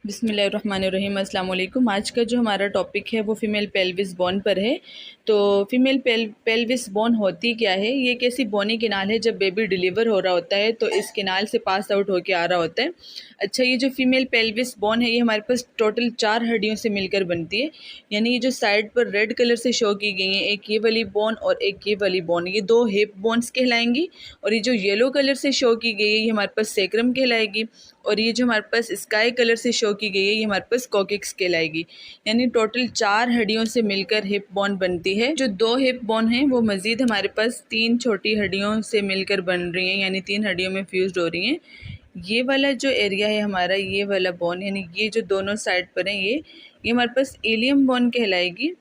बिस्मिल्लाहिर्रहमानिर्रहीम अस्सलाम वालेकुम। आज का जो हमारा टॉपिक है वो फ़ीमेल पेल्विस बोन पर है। तो फ़ीमेल पेल्विस बोन होती क्या है? ये एक ऐसी बोनी किनाल है, जब बेबी डिलीवर हो रहा होता है तो इस किनाल से पास आउट होके आ रहा होता है। अच्छा, ये जो फ़ीमेल पेल्विस बोन है ये हमारे पास टोटल 4 हड्डियों से मिलकर बनती है। यानी ये जो साइड पर रेड कलर से शो की गई हैं, एक ये वाली बोन और एक ये वाली बोन, ये 2 हिप बोन्स कहलाएंगी। और ये जो येलो कलर से शो की गई है ये हमारे पास सेक्रम कहलाएगी। और ये जो हमारे पास स्काई कलर से शो की गई है ये हमारे पास कॉकिक्स कहलाएगी। यानी टोटल 4 हड्डियों से मिलकर हिप बोन बनती है। जो 2 हिप बोन हैं वो मज़ीद हमारे पास 3 छोटी हड्डियों से मिलकर बन रही हैं, यानी 3 हड्डियों में फ्यूज्ड हो रही हैं। ये वाला जो एरिया है हमारा, ये वाला बोन, यानी ये जो दोनों साइड पर हैं ये हमारे पास इलियम बोन कहलाएगी।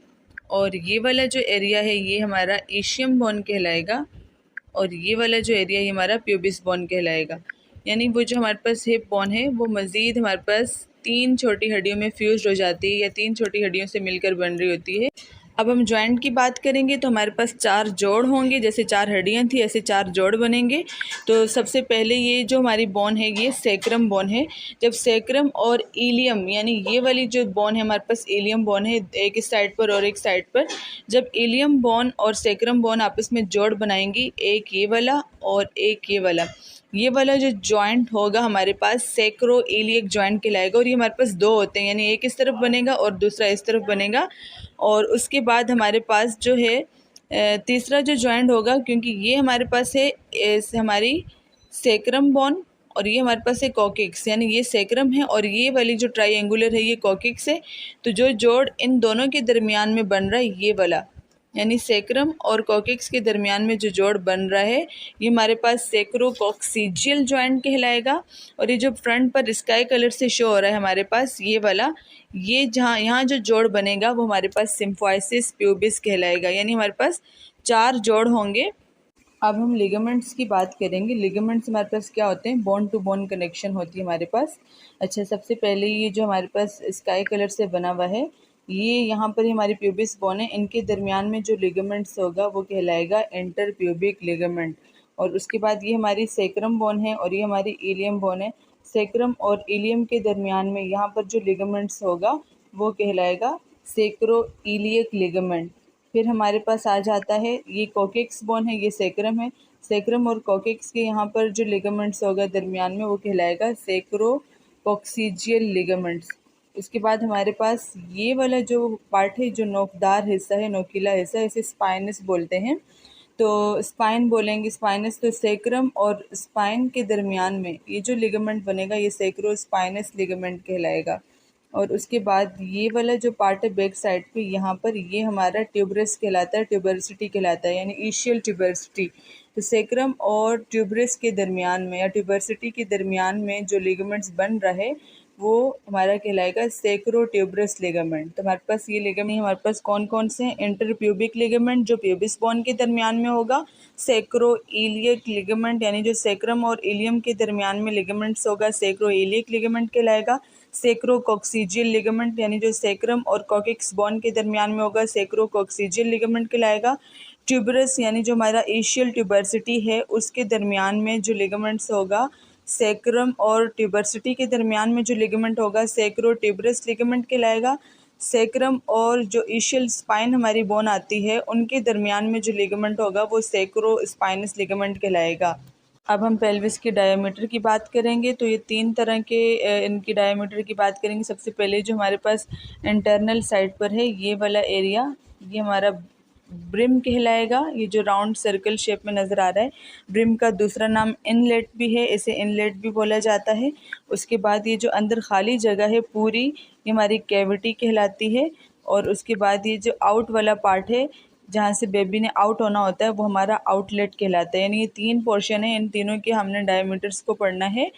और ये वाला जो एरिया है ये हमारा ईशियम बोन कहलाएगा। और ये वाला जो एरिया है हमारा प्यूबिस बोन कहलाएगा। यानी वो जो हमारे पास हिप बोन है वो मज़ीद हमारे पास 3 छोटी हड्डियों में फ्यूज़ हो जाती है, या 3 छोटी हड्डियों से मिलकर बन रही होती है। अब हम जॉइंट की बात करेंगे तो हमारे पास 4 जोड़ होंगे। जैसे 4 हड्डियाँ थी ऐसे 4 जोड़ बनेंगे। तो सबसे पहले ये जो हमारी बोन है ये सेक्रम बोन है। जब सेक्रम और इलियम, यानी ये वाली जो बोन है हमारे पास इलियम बोन है, एक इस साइड पर और एक साइड पर, जब इलियम बोन और सेक्रम बोन आपस में जोड़ बनाएंगी, एक ये वाला और एक ये वाला जो जॉइंट होगा हमारे पास सेक्रो इलियक जॉइंट कहलाएगा। और ये हमारे पास 2 होते हैं, यानी एक इस तरफ बनेगा और दूसरा इस तरफ बनेगा। और उसके बाद हमारे पास जो है तीसरा जो जॉइंट होगा, क्योंकि ये हमारे पास है हमारी सेक्रम बोन और ये हमारे पास है कॉकिक्स, यानी ये सेक्रम है और ये वाली जो ट्राइंगुलर है ये कॉकिक्स है। तो जो जोड़ इन दोनों के दरमियान में बन रहा है ये वाला, यानी सेक्रम और कॉकिक्स के दरमियान में जो जोड़ बन रहा है ये हमारे पास सेक्रोकॉक्सीजियल जॉइंट कहलाएगा। और ये जो फ्रंट पर स्काई कलर से शो हो रहा है हमारे पास ये वाला, ये जहाँ यहाँ जो जोड़ बनेगा वो हमारे पास सिम्फाइसिस प्यूबिस कहलाएगा। यानी हमारे पास 4 जोड़ होंगे। अब हम लिगामेंट्स की बात करेंगे। लिगामेंट्स हमारे पास क्या होते हैं? बोन टू बोन कनेक्शन होती है हमारे पास। अच्छा, सबसे पहले ये जो हमारे पास स्काई कलर से बना हुआ है ये यहाँ पर ही हमारी प्यूबिस बोन है, इनके दरमियान में जो लिगामेंट्स होगा वो कहलाएगा इंटर प्यूबिक लिगामेंट। और उसके बाद ये हमारी सेक्रम बोन है और ये हमारी इलियम बोन है। सेक्रम और इलियम के दरमियान में यहाँ पर जो लिगामेंट्स होगा वो कहलाएगा सेक्रो इलियक लिगामेंट। फिर हमारे पास आ जाता है ये कॉकिक्स बोन है, ये सेक्रम है। सेक्रम और कॉकिक्स के यहाँ पर जो लिगामेंट्स होगा दरमियान में वो कहलाएगा सेक्रोकॉक्सीजियल लिगामेंट्स। उसके बाद हमारे पास ये वाला जो पार्ट है, जो नोकदार हिस्सा है, नोकीला हिस्सा, इसे स्पाइनस बोलते हैं। तो स्पाइन बोलेंगे, स्पाइनस। तो सेक्रम और स्पाइन के दरमियान में ये जो लिगामेंट बनेगा ये सेक्रो स्पाइनस लिगामेंट कहलाएगा। और उसके बाद ये वाला जो पार्ट है बैक साइड पे, यहाँ पर ये हमारा ट्यूबरस कहलाता है, ट्यूबरसिटी कहलाता है, यानी ईशियल ट्यूबरसिटी। तो सेक्रम और ट्यूबरस के दरमियान में या ट्यूबरसिटी के दरमियान में जो लिगामेंट्स बन रहा है वो हमारा कहलाएगा सेक्रो ट्यूबरस लिगामेंट। तो हमारे पास ये लिगामेंट हमारे पास कौन कौन से हैं? इंटर प्यूबिक लिगामेंट जो प्यूबिस बोन के दरमियान में होगा, सेक्रो इलियक लिगामेंट यानी जो सेक्रम और इलियम के दरमियान में लिगामेंट्स होगा सेक्रो इलियक लिगामेंट कहलाएगा। सेक्रोकॉक्सीजियल लिगामेंट यानी जो सेक्रम और कॉकिक्स बोन के दरमियान में होगा सेक्रोकॉक्सीजियल लिगामेंट कहलाएगा। ट्यूबरस यानी जो हमारा एशियल ट्यूबरसिटी है उसके दरमियान में जो लिगामेंट्स होगा, सेक्रम और ट्यूबरसिटी के दरमियान में जो लिगामेंट होगा सेक्रो ट्यूबरस लिगामेंट कहलाएगा। सेक्रम और जो एशियल स्पाइन हमारी बोन आती है उनके दरमियान में जो लिगामेंट होगा वो सेक्रो स्पाइनस लिगामेंट कहलाएगा। अब हम पेल्विस के डायमीटर की बात करेंगे। तो ये 3 तरह के इनकी डायमीटर की बात करेंगे। सबसे पहले जो हमारे पास इंटरनल साइड पर है ये वाला एरिया, ये हमारा ब्रिम कहलाएगा। ये जो राउंड सर्कल शेप में नज़र आ रहा है, ब्रिम का दूसरा नाम इनलेट भी है, इसे इनलेट भी बोला जाता है। उसके बाद ये जो अंदर खाली जगह है पूरी, ये हमारी कैविटी कहलाती है। और उसके बाद ये जो आउट वाला पार्ट है जहाँ से बेबी ने आउट होना होता है वो हमारा आउटलेट कहलाता है। यानी ये 3 पोर्शन है, इन तीनों के हमने डायमीटर्स को पढ़ना है।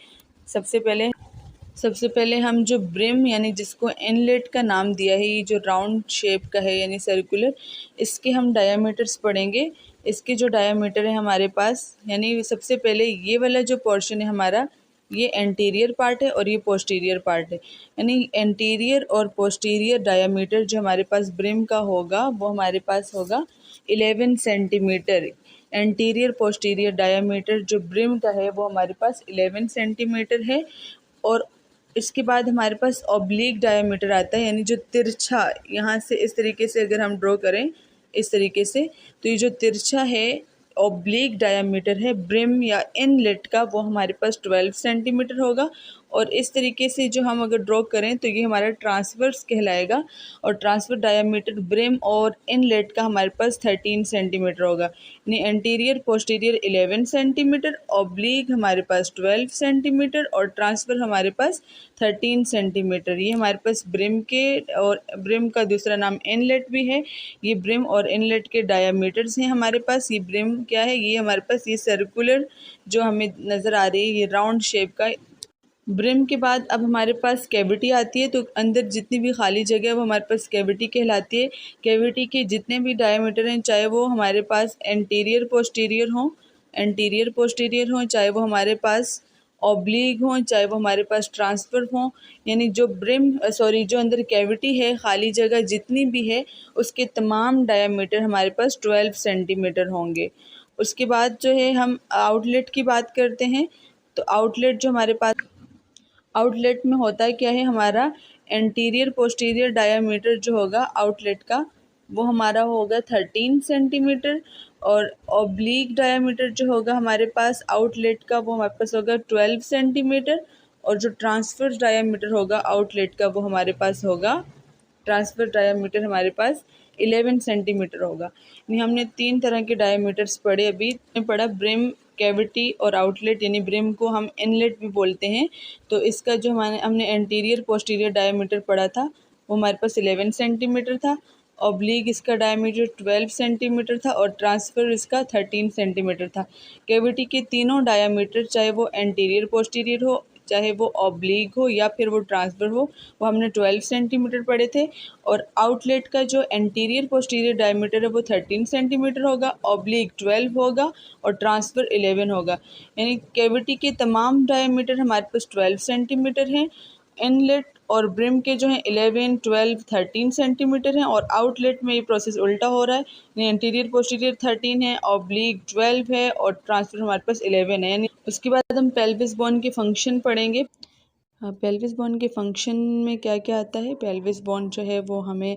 सबसे पहले हम जो ब्रिम यानी जिसको इनलेट का नाम दिया है, ये जो राउंड शेप का है यानी सर्कुलर, इसके हम डायमीटर्स पढ़ेंगे। इसके जो डायमीटर है हमारे पास, यानी सबसे पहले ये वाला जो पोर्शन है हमारा, ये एंटीरियर पार्ट है और ये पोस्टीरियर पार्ट है। यानी एंटीरियर और पोस्टीरियर डायमीटर जो हमारे पास ब्रिम का होगा वो हमारे पास होगा 11 सेंटीमीटर। एंटीरियर पोस्टीरियर डायमीटर जो ब्रिम का है वो हमारे पास 11 सेंटीमीटर है। और इसके बाद हमारे पास ऑब्लिक डायामीटर आता है, यानी जो तिरछा, यहाँ से इस तरीके से अगर हम ड्रॉ करें इस तरीके से, तो ये जो तिरछा है ऑब्लिक डायामीटर है ब्रिम या इनलेट का, वो हमारे पास 12 सेंटीमीटर होगा। और इस तरीके से जो हम अगर ड्रॉ करें तो ये हमारा ट्रांसवर्स कहलाएगा, और ट्रांसवर्स डायामीटर ब्रिम और इनलेट का हमारे पास 13 सेंटीमीटर होगा। यानी एंटीरियर पोस्टीरियर 11 सेंटीमीटर, ऑब्लिक हमारे पास 12 सेंटीमीटर और ट्रांसफर हमारे पास 13 सेंटीमीटर। ये हमारे पास ब्रिम के, और ब्रिम का दूसरा नाम इनलेट भी है। ये ब्रिम और इनलेट के डायामीटर्स हैं हमारे पास। ये ब्रिम क्या है, ये हमारे पास ये सर्कुलर जो हमें नज़र आ रही है, ये राउंड शेप का। ब्रिम के बाद अब हमारे पास कैविटी आती है, तो अंदर जितनी भी खाली जगह है वो हमारे पास कैविटी कहलाती है। कैविटी के जितने भी डायमीटर हैं, चाहे वो हमारे पास एंटीरियर पोस्टीरियर हों, चाहे वो हमारे पास ऑब्लिक हों, चाहे वो हमारे पास ट्रांसफर हों, यानी जो जो अंदर कैविटी है, खाली जगह जितनी भी है, उसके तमाम डायमीटर हमारे पास 12 सेंटीमीटर होंगे। उसके बाद जो है हम आउटलेट की बात करते हैं। तो आउटलेट जो हमारे पास आउटलेट में होता है क्या है, हमारा एंटीरियर पोस्टीरियर डायामीटर जो होगा आउटलेट का, वो हमारा होगा 13 सेंटीमीटर, और ऑब्लिक डायामीटर जो होगा हमारे पास आउटलेट का, वो हमारे पास होगा 12 सेंटीमीटर, और जो ट्रांसफर डायामीटर होगा आउटलेट का, वो हमारे पास होगा, ट्रांसफर डायामीटर हमारे पास 11 सेंटीमीटर होगा। यानी हमने 3 तरह के डायामीटर्स पढ़े अभी। पढ़ा ब्रिम, कैविटी और आउटलेट, यानी ब्रिम को हम इनलेट भी बोलते हैं। तो इसका जो हमने एंटीरियर पोस्टीरियर डायामीटर पढ़ा था, वो हमारे पास 11 सेंटीमीटर था। ऑब्लिक इसका डायमीटर 12 सेंटीमीटर था, और ट्रांसफ़र इसका 13 सेंटीमीटर था। कैविटी के तीनों डायामीटर, चाहे वो एंटीरियर पोस्टीरियर हो, चाहे वो ऑब्लिक हो, या फिर वो ट्रांसफ़र हो, वो हमने 12 सेंटीमीटर पढ़े थे। और आउटलेट का जो एंटीरियर पोस्टीरियर डायमीटर है वो 13 सेंटीमीटर होगा, ऑब्लिक 12 होगा, और ट्रांसफ़र 11 होगा। यानी कैविटी के तमाम डायमीटर हमारे पास 12 सेंटीमीटर हैं। इनलेट और ब्रिम के जो हैं 11, 12, 13 सेंटीमीटर हैं, और आउटलेट में ये प्रोसेस उल्टा हो रहा है। यानी एंटीरियर पोस्टीरियर 13 है, ऑब्लिक 12 है, और ट्रांसफर हमारे पास 11 है। यानी उसके बाद हम पेल्विस बोन के फंक्शन पढ़ेंगे। हाँ, पेल्विस बोन के फंक्शन में क्या क्या आता है। पेल्विस बोन जो है वो हमें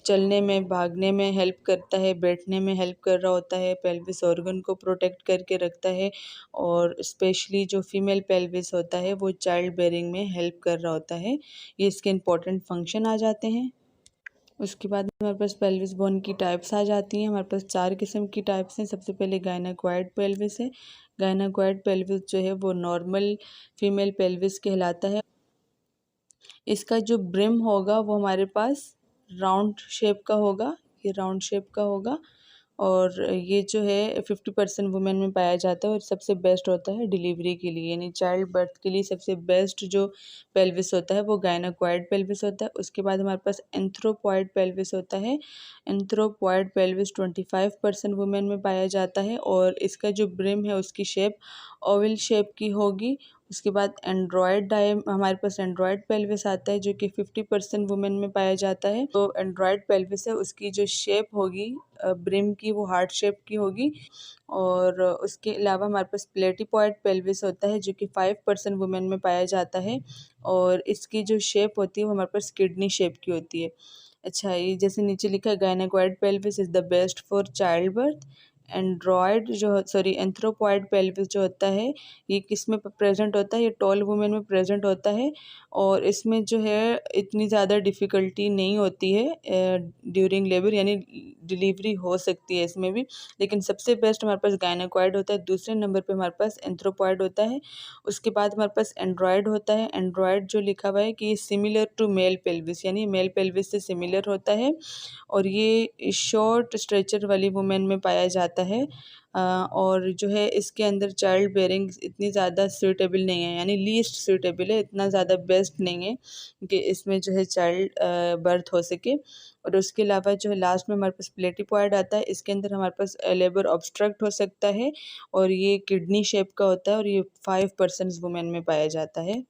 चलने में, भागने में हेल्प करता है, बैठने में हेल्प कर रहा होता है, पेल्विस ऑर्गन को प्रोटेक्ट करके रखता है, और स्पेशली जो फीमेल पेल्विस होता है वो चाइल्ड बेयरिंग में हेल्प कर रहा होता है। ये इसके इंपॉर्टेंट फंक्शन आ जाते हैं। उसके बाद हमारे पास पेल्विस बोन की टाइप्स आ जाती हैं। हमारे पास 4 किस्म की टाइप्स हैं। सबसे पहले गायनाक्वाइड पेल्विस है। गायनाक्वाइड पेल्विस जो है वो नॉर्मल फीमेल पेल्विस कहलाता है। इसका जो ब्रिम होगा वो हमारे पास राउंड शेप का होगा, ये राउंड शेप का होगा, और ये जो है 50% वुमेन में पाया जाता है, और सबसे बेस्ट होता है डिलीवरी के लिए, यानी चाइल्ड बर्थ के लिए सबसे बेस्ट जो पेल्विस होता है वो गायनाक्वाइड पेल्विस होता है। उसके बाद हमारे पास एंथ्रोपॉइड पेल्विस होता है। एंथ्रोपॉइड पेल्विस 25% वुमेन में पाया जाता है, और इसका जो ब्रिम है उसकी शेप ओवल शेप की होगी। उसके बाद हमारे पास एंड्रॉयड पेल्विस आता है, जो कि 50% वुमेन में पाया जाता है। तो एंड्रॉयड पेल्विस है, उसकी जो शेप होगी ब्रिम की, वो हार्ट शेप की होगी। और उसके अलावा हमारे पास प्लेटिपॉइड पेल्विस होता है, जो कि 5% वुमेन में पाया जाता है, और इसकी जो शेप होती है वो हमारे पास किडनी शेप की होती है। अच्छा, ये जैसे नीचे लिखा है, gynaecoid pelvis is the best for child birth. Anthropoid pelvis जो होता है, ये किस में प्रेजेंट होता है, ये टॉल वुमेन में प्रेजेंट होता है, और इसमें जो है इतनी ज़्यादा डिफ़िकल्टी नहीं होती है ड्यूरिंग लेबर, यानी डिलीवरी हो सकती है इसमें भी। लेकिन सबसे बेस्ट हमारे पास गायनाक्वाइड होता है। दूसरे नंबर पे हमारे पास एंथ्रोपॉइड होता है। उसके बाद हमारे पास एंड्रॉयड होता है। एंड्रॉयड जो लिखा हुआ है कि ये सिमिलर टू मेल पेल्विस, यानी मेल पेल्विस से सिमिलर होता है, और ये शॉर्ट स्ट्रेचर वाली वुमेन में पाया जाता है। और जो है इसके अंदर चाइल्ड बेयरिंग इतनी ज़्यादा सूटेबल नहीं है, यानी लीस्ट सूटेबल है, इतना ज़्यादा बेस्ट नहीं है कि इसमें जो है चाइल्ड बर्थ हो सके। और उसके अलावा जो है लास्ट में हमारे पास प्लेटिपॉइड आता है। इसके अंदर हमारे पास लेबर ऑब्स्ट्रक्ट हो सकता है, और ये किडनी शेप का होता है, और ये 5% वुमेन में पाया जाता है।